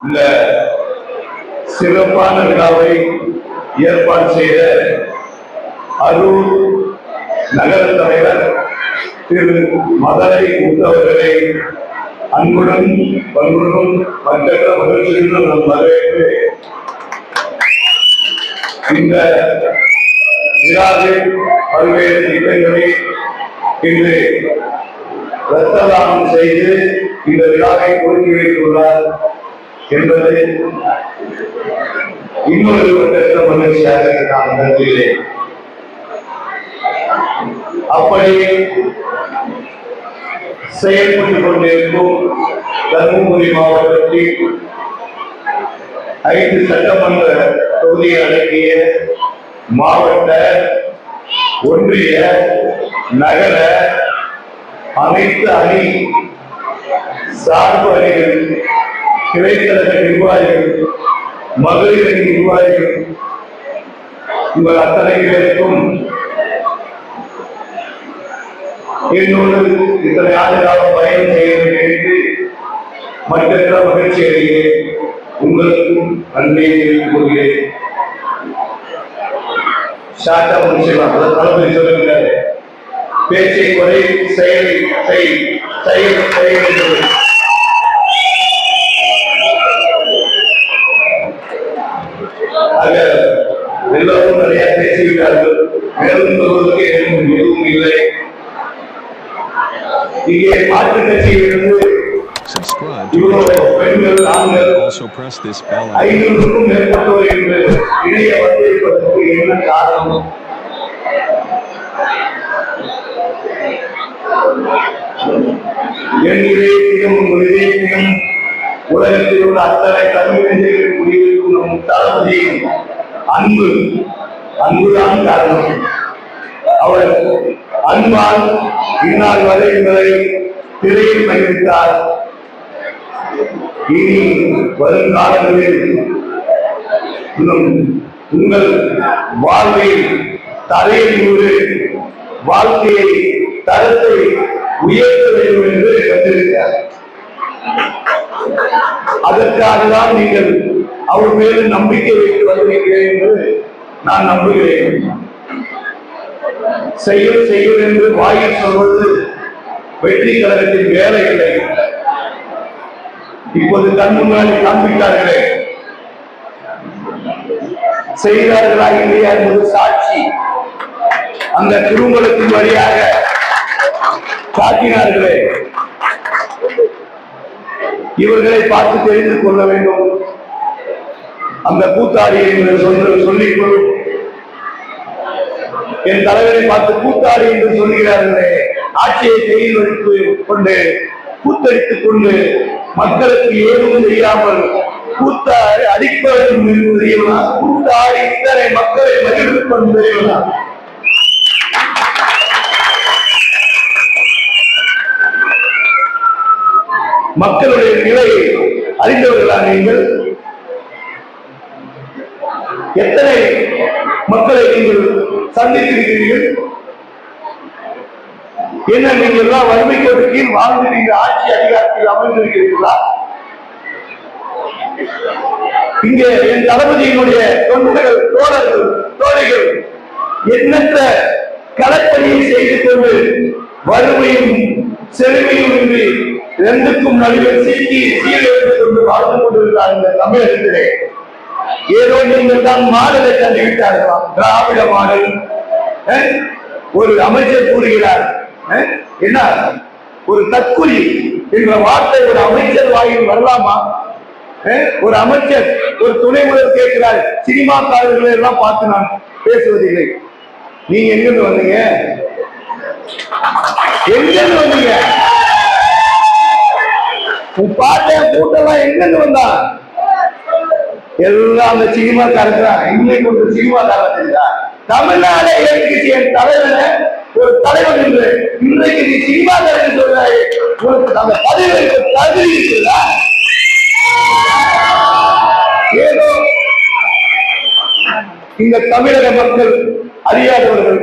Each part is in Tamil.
இந்த சிறப்பான விழாவை ஏற்பாடு செய்த அரூர் நகர தலைவர் திரு மதலை முத்தவர்களை அன்புடன் பண்புடன் மற்ற மகிழ்ச்சியுடன் நம் வரவேற்று இந்த விழாவில் பல்வேறு திட்டங்களை இன்று இரத்த தானம் செய்து இந்த விழாவை ஒதுக்கி வைத்துள்ளார் என்பது இன்னொரு மகிழ்ச்சியாக நான் கருதுகிறேன். அப்படி செயல்பட்டுக் கொண்டிருக்கும் தருமபுரி மாவட்டத்தில் 5 சட்டமன்ற தொகுதியை அடங்கிய மாவட்ட, ஒன்றிய, நகர அனைத்து அணி சார்பு அணிகள், கிளைக்கழக நிர்வாகிகள், மகளிர் அணி நிர்வாகிகள், உங்கள் அத்தனை பேருக்கும் என்னோடு இத்தனை ஆண்டுகாலம் பயணம் செய்ய வேண்டும் என்று மற்ற மகிழ்ச்சி அடைகிறேன். உங்களுக்கும் நன்றியை தெரிவித்துக் கொள்கிறேன். ஷார்ட்டா முடிச்சிடலாம். தளபதி சொல்லுகிறார், பேச்சை குறை, செயலை செய்ய எல்லோரும் நிறைய பேசிவிட்டார்கள். மேலும் சொல்வதற்கு எதுவும் இல்லை. இங்கே மாற்று கட்சியிலிருந்து பெண்கள், ஆண்கள் 500க்கும் மேற்பட்டோர் என்று இணைய வந்திருப்பதற்கு என்ன காரணம்? என் இதயத்தையும் இதயத்தையும் உலகத்தில் உள்ள அத்தனை தமிழ் குடியிருக்கும் நம் தளபதியின் அன்புதான் காரணம். அவர் அன்பால் இந்நாள் வரை என்பதை திரையில் பயணித்தார். இனி வருங்காலங்களில் உங்கள் வாழ்வில் தலையில் வாழ்க்கையை தரத்தை உயர்த்த வேண்டும் என்று வந்திருக்கிறார். அதற்காக தான் நீங்கள் அவர் மேல் நம்பிக்கை வைத்து வந்திருக்கிறேன் என்று நான் நம்புகிறேன். செய்யும் என்று வாயில் சொல்வது வெற்றி கழகத்தின் வேலை இல்லை. இப்போது கண் முன்னாடி காண்பித்தார்களே, செய்தார்களா இல்லையா என்பது சாட்சி. அந்த குறும்பலத்தின் வழியாக காட்டினார்களே, இவர்களை பார்த்து தெரிந்து கொள்ள வேண்டும். அந்த கூத்தாடி என்று சொல்லிக் கொள்ளும் என் தலைவரை பார்த்து கூத்தாடி என்று சொல்கிறார்களே, ஆட்சியை கையில் வைத்துக் கொண்டு கூத்தடித்துக் கொண்டு மக்களுக்கு ஏதும் செய்யாமல் கூத்தாடி அடிப்பதும் தெரியுமா? கூத்தாடி இத்தனை மக்களை மகிழ்ந்து தெரியுமா? மக்களுடைய நிலையை அறிந்தவர்களா நீங்கள்? எத்தனை மக்களை நீங்கள் சந்தித்திருக்கிறீர்கள்? என்ன நீங்கள் எல்லாம் வறுமை கோட்டு கீழ் வாழ்ந்து நீங்கள் ஆட்சி அதிகாரத்தில் அமர்ந்திருக்கிறீர்களா? இங்கே என் தளபதியினுடைய தொண்டர்கள், தோழர்கள், தோழிகள் எண்ணற்ற களப்பணியை செய்து கொண்டு வறுமையும் செழுமையும் இன்றி இரண்டுக்கும் நடுவில் சீரழித்துக் கொண்டு வாழ்ந்து கொண்டிருக்கிறார் இந்த தமிழகத்திலே. ஏதோ நீங்கள் தான் மாடலை தந்து விட்டார்களாம், திராவிட மாடல். ஒரு அமைச்சர் கூறுகிறார், என்ன ஒரு தற்கொலை என்ற வார்த்தை ஒரு அமைச்சர் வாயில் வரலாமா? ஒரு அமைச்சர், ஒரு துணை முதல்வர் கேட்கிறார், சினிமாக்காரர்களை எல்லாம் பார்த்து நான் பேசுவதில்லை. நீங்க எங்கிருந்து வந்தீங்க? எங்கிருந்து வந்தீங்க? பாட்ட கூட்டெல்லாம் எங்கிருந்து வந்தா? எல்லாம் அந்த சினிமாக்காரர். இன்னைக்கு ஒரு சினிமாக்காரர் தெரியுதா? தமிழ்நாடு எதிர்கட்சி என் தலைவன ஒரு தலைவன் என்று இன்றைக்கு நீ சினிமாக்காரன் சொல்றாரு. உனக்கு அந்த பதவிகளுக்கு தகுதி இருக்குதா? ஏதோ இந்த தமிழக மக்கள் அறியாதவர்கள்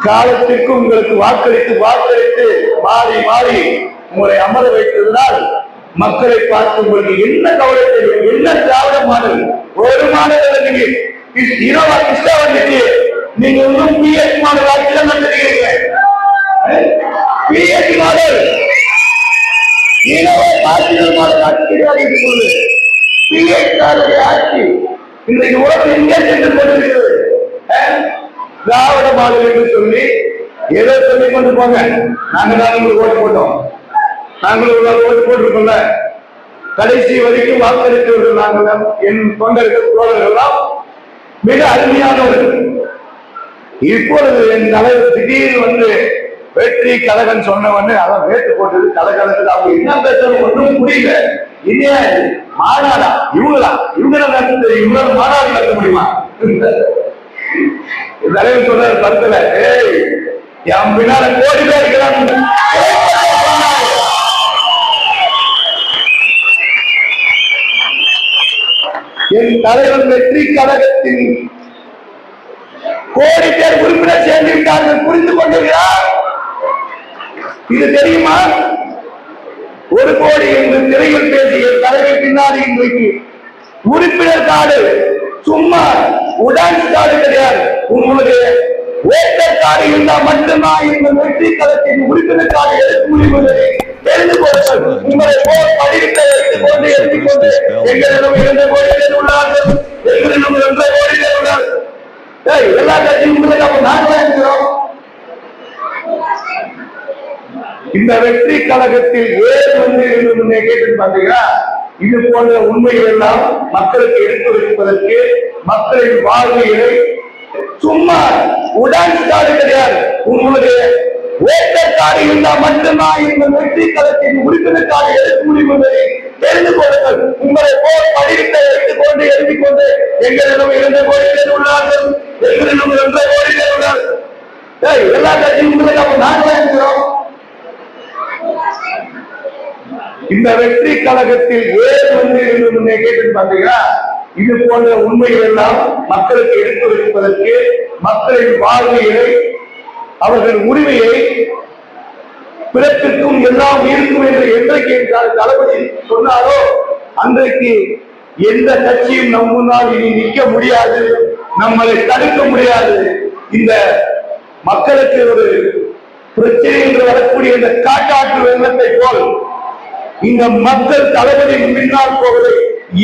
காலத்திற்கு உங்களுக்கு வாக்களித்து மாறி உங்களை அமர வைத்ததனால் மக்களை பார்த்து உங்களுக்கு என்ன கவலை தெரியும்? என்ன திராவிட மாடல்? ஒரு மாடல் நீங்க இரவா கிருஷ்ணா வந்துட்டு நீங்க இன்னும் பிஎஸ் மாடல் ஆட்சியில் நடந்துக்கிறீங்க. பிஎஸ் மாடல் ஆட்சிகள் மாடல் ஆட்சி கிடையாது. பிஎஸ் ஆட்சி இன்றைக்கு உலகம் எங்கே சென்று கொண்டிருக்கிறது? திராவிட மாடல் என்று சொல்லி ஏதோ சொல்லிக் கொண்டு போங்க. நாங்க தான் உங்களுக்கு ஓட்டு போட்டோம், நாங்களும் ஓட்டு போட்டிருக்கோம்ல, கடைசி வரைக்கும் வாக்களித்தவர்கள் நாங்கள். என் தொண்டர்கள் தோழர்கள்லாம் மிக அருமையானவர்கள். இப்பொழுது என் தலைவர் திடீர்னு வந்து வெற்றி கழகம் சொன்னவன்னு அதான் வேட்டு போட்டது கலகலக்கு. அவங்க என்ன பேசணும் ஒன்றும் புரியல. இல்லையா மாநாடா இவங்களா இவங்களால மாநாடு நடத்த முடியுமா? தலைவர் சொல்ற கருத்துல என் பின்னால கோடி பேர் இருக்கிறாங்க. என் தலைவர் வெற்றி கழகத்தின் கோடி பேர் உறுப்பினர் சேர்ந்து விட்டார்கள். புரிந்து கொண்டிருக்கிறார்? இது தெரியுமா? 1 கோடி என்று திரையில் பேசிய தலைவர் பின்னாடி இன்றைக்கு உறுப்பினர் கார்டு சும்மா உடான்ஸ் கார்டு கிடையாது. உங்களுடைய ஓட்டர் கார்டு இருந்தால் மட்டும்தான் இந்த வெற்றி கழகத்தின் உறுப்பினர் கார்டு எடுக்க முடியும். தெரிந்து கொள்ளுங்கள். உங்களை போல் படித்த வைத்துக் கொண்டு எழுதிக் கொண்டு எங்களிடம் 2 கோடி பேர் உள்ளார்கள், எங்களிடம் 2 கோடி பேர் உள்ளார்கள். எல்லா கட்சியும் நாங்கள் இருக்கிறோம். இந்த வெற்றி கழகத்தில் ஏன் வந்து கேட்டு பாத்தீங்கன்னா, இது போன்ற உண்மைகள் எல்லாம் மக்களுக்கு எடுத்து வைப்பதற்கு, மக்களின் வாழ்வியலை சும்மா உடான்ஸ் கார்டு கிடையாது. உங்களுடைய ஓட்டர் கார்டு இருந்தால் மட்டும்தான் இந்த வெற்றி கழகத்தின் உறுப்பினர் கார்டு எடுக்க முடியும் என்பதை தெரிந்து கொள்ளுங்கள். உங்களை போல் படித்த வைத்துக் கொண்டு எழுதிக் கொண்டு எங்களிடம் 2 கோடி பேர் உள்ளார்கள், எங்களிடம் 2 கோடி பேர் உள்ளார்கள். எல்லா கட்சியும் நாங்கள் இருக்கிறோம். இந்த வெற்றி கழகத்தில் ஏன் வந்து கேட்டு பாத்தீங்கன்னா, இது போன்ற உண்மைகள் எல்லாம் மக்களுக்கு எடுத்து வைப்பதற்கு, மக்களின் வாழ்வியலை, அவர்கள் உரிமையை, பிறப்பிற்கும் எல்லாம் இருக்கும் என்று என்றைக்கு தளபதி சொன்னாரோ அன்றைக்கு எந்த கட்சியும் நம் முன்னால் இனி நிற்க முடியாது, நம்மளை தடுக்க முடியாது. இந்த மக்களுக்கு ஒரு பிரச்சனை என்று வரக்கூடிய இந்த காட்டாற்று வெள்ளத்தை போல் இந்த மக்கள் தளபதியின் பின்னால் போவதை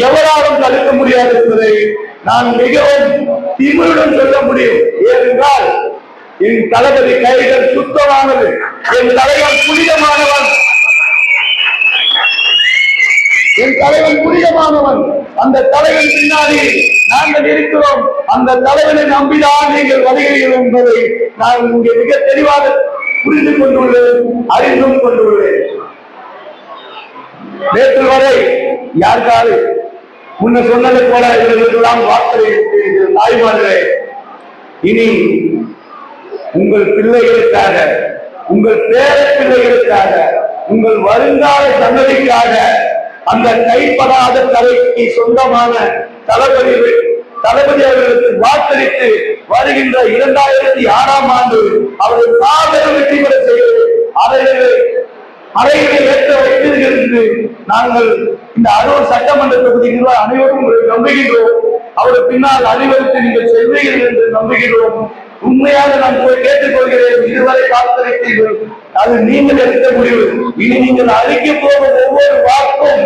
எவராலும் தடுக்க முடியாது என்பதை நான் மிகவும் திமிருடன் சொல்ல முடியும். ஏனென்றால் என் தளபதி கைகள் சுத்தமானது, என் தலைவன் புனிதமானவன், என் தலைவன் புனிதமானவன். அந்த தலைவன் பின்னாடி நாங்கள் இருக்கிறோம். அந்த தலைவனை நம்பிதான் நீங்கள் வருகிறீர்கள் என்பதை நான் இங்கே மிக தெளிவாக புரிந்து கொண்டுள்ளேன், அறிந்தும் கொண்டுள்ளேன். நேற்று வரை யாருக்காரு முன்ன சொன்னது போல இவர்களுக்கெல்லாம் வார்த்தை தாய்மார்களே, இனி உங்கள் பிள்ளைகளுக்காக, உங்கள் பேர பிள்ளைகளுக்காக, உங்கள் வருங்கால சந்ததிக்காக அந்த கைப்படாத கலைக்கு சொந்தமான தளபதி அவர்களுக்கு வாக்களித்து வருகின்ற 2006ஆம் ஆண்டு அவர்கள் சாதனை வெற்றி பெற செய்வது அறைகளை ஏற்ற வைத்தீர்கள் என்று நாங்கள் இந்த அரூர் சட்டமன்ற தொகுதி நிர்வாக அனைவரும் நம்புகின்றோம். அவர்கள் பின்னால் அனைவருக்கு நீங்கள் செல்வீர்கள் என்று நம்புகின்றோம். உண்மையாக நான் போய் கேட்டுக்கொள்கிறேன், இதுவரை வாக்களித்தீர்கள், அது நீங்கள் எடுக்க முடிவு. இனி நீங்கள் அளிக்க போகும் ஒவ்வொரு வாக்கும்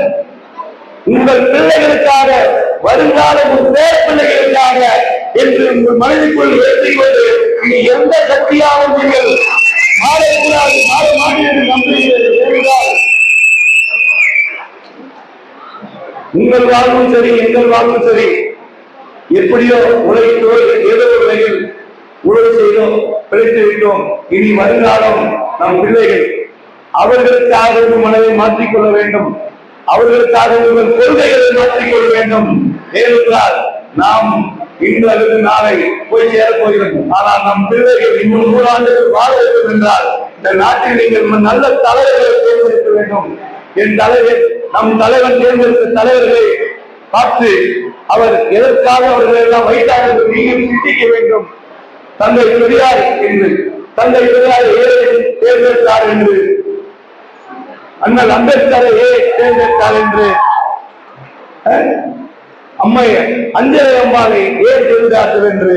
உங்கள் பிள்ளைகளுக்காக, வருங்கால பேர் பிள்ளைகளுக்காக என்று உங்கள் மனதிற்குள் ஏற்றிக்கொண்டு இனி எந்த சக்தியாகவும் நீங்கள் மாறக்கூடாது, மாற மாட்டீர்கள் நம்புகிறீர்கள். உங்கள் வாழ்வும் சரி, எங்கள் வாழ்வும் சரி, எப்படியோ உலகிலோ ஏதோ ஒரு வகையில் உழவு செய்தோம், பிழைத்து விட்டோம். இனி வருங்காலம் நம் பிள்ளைகள், அவர்களுக்காக உங்கள் மனதை மாற்றிக்கொள்ள வேண்டும், அவர்களுக்காக உங்கள் கொள்கைகளை மாற்றிக்கொள்ள வேண்டும். ஏனென்றால் நாம் இன்று அல்லது நாளை போய் சேரப் போகிறோம். ஆனால் நம் பிள்ளைகள் இன்னும் 100 ஆண்டுகள் வாழ வேண்டும் என்றால் இந்த நாட்டில் நீங்கள் நல்ல தலைவர்களை தேர்ந்தெடுக்க வேண்டும். என் தலைவர், நம் தலைவன் தேர்ந்தெடுத்த தலைவர்களை பார்த்து அவர் எதற்காக அவர்கள் எல்லாம் வைத்தார் என்று நீங்கள் சிந்திக்க வேண்டும். தந்தை பெரியார் என்று, தந்தை பெரியார் ஏழை தேர்ந்தெடுத்தார் என்று அண்ணல் அம்பேத்கரை தேர்ந்தெடுத்தார் என்று அம்மை அஞ்சலை அம்மாவை தேர்ந்தெடுத்தார்கள் என்று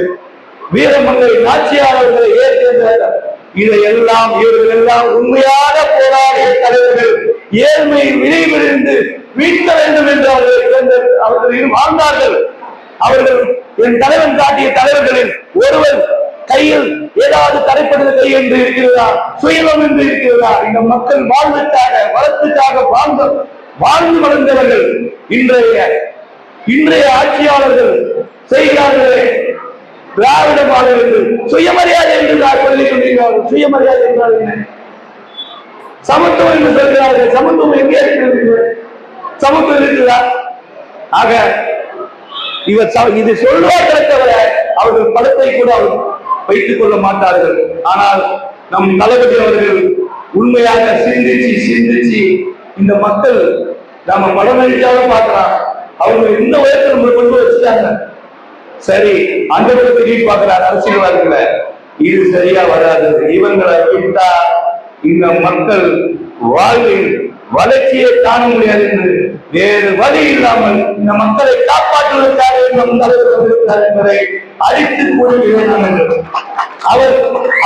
வீரமங்கை நாச்சியார் அவர்களை தேர்ந்தெடுத்தார். இதையெல்லாம் இவர்கள் எல்லாம் உண்மையாக போராடிய தலைவர்கள் ஏழ்மை விளைவிலிருந்து மீட்க வேண்டும் என்று அவர்கள் வாழ்ந்தார்கள். அவர்கள் என் தலைவன் காட்டிய தலைவர்களில் ஒருவர் கையில் ஏதாவது தடைப்பட்ட கை என்று இருக்கிறதா, சுயலம் என்று இருக்கிறதா? இந்த மக்கள் வாழ்வுக்காக வளர்ச்சிக்காக வாழ்ந்து வளர்ந்தவர்கள் இன்றைய ஆட்சியாளர்கள் செய்கிறார்களே திராவிட மாநிலங்கள் சுயமரியாதை என்று சொல்லிக் கொண்டிருக்கிறார்கள். சுயமரியாதை என்றால் என்ன? சமத்துவம் என்று சொல்கிறார்கள். சமத்துவம் எங்கே இருக்கிறது? சமத்துவம் இருக்கிறதா? ஆக இது சொல்வார்களே தவிர அவர்கள் படத்தை கூட வைத்துக் கொள்ள மாட்டார்கள். ஆனால் நம் தளபதி அவர்கள் உண்மையாக சிந்திச்சு இந்த மக்கள் நாம படம் நடிச்சாலும் பார்க்கலாம். அவங்க இந்த உயரத்தை நம்ம கொண்டு வச்சுட்டாங்க. சரி, அந்த திரும்பி பார்க்கிறார் அரசியல்வாதிகளை. இது சரியா வராது. இவங்களை விட்டா இந்த மக்கள் வாழ்வில் வளர்ச்சியை காண முடியாது என்று வேறு வழி இல்லாமல் இந்த மக்களை காப்பாற்றுவதற்காக நம் தலைவர் இருக்கிறார் என்பதை அழித்து கூறுகிறேன்.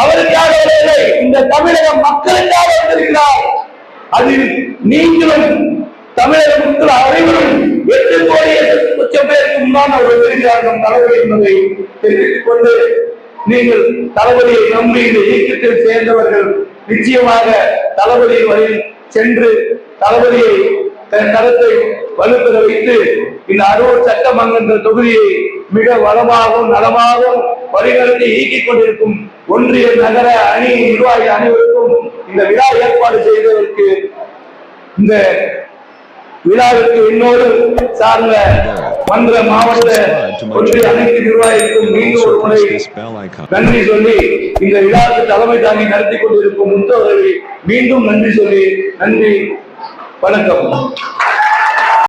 அவருக்காக இந்த தமிழக மக்களுக்காக வந்திருக்கிறார். அதில் நீங்களும் தமிழக மக்கள் அனைவரும் 8 கோடி 8 லட்சம் பேருக்கு முன்னால் அவர்கள் இருக்கிறார்கள் தலைவர் என்பதை தெரிவித்துக் கொண்டு, நீங்கள் தளபதியை நம்பி இந்த இயக்கத்தில் சேர்ந்தவர்கள் நிச்சயமாக தளபதி வழியில் சென்று தளபதியை தன் கருத்தை வலுப்பெற வைத்து இந்த அரூர் சட்டமன்ற தொகுதியை மிக வளமாகவும் நலமாகவும் வழிநடத்தி இயக்கிக் கொண்டிருக்கும் ஒன்றிய நகர அணி நிர்வாகி அனைவருக்கும் இந்த விழா ஏற்பாடு செய்ததற்கு, இந்த விழாவிற்கு இன்னொரு சார்ந்த மன்ற மாவட்ட ஒன்றிய அனைத்து நிர்வாகிக்கும் மீண்டும் ஒரு முறை நன்றி சொல்லி, இந்த விழாவுக்கு தலைமை தாங்கி நடத்தி கொண்டிருக்கும் முத்தவர்களை மீண்டும் நன்றி சொல்லி நன்றி, வணக்கம்.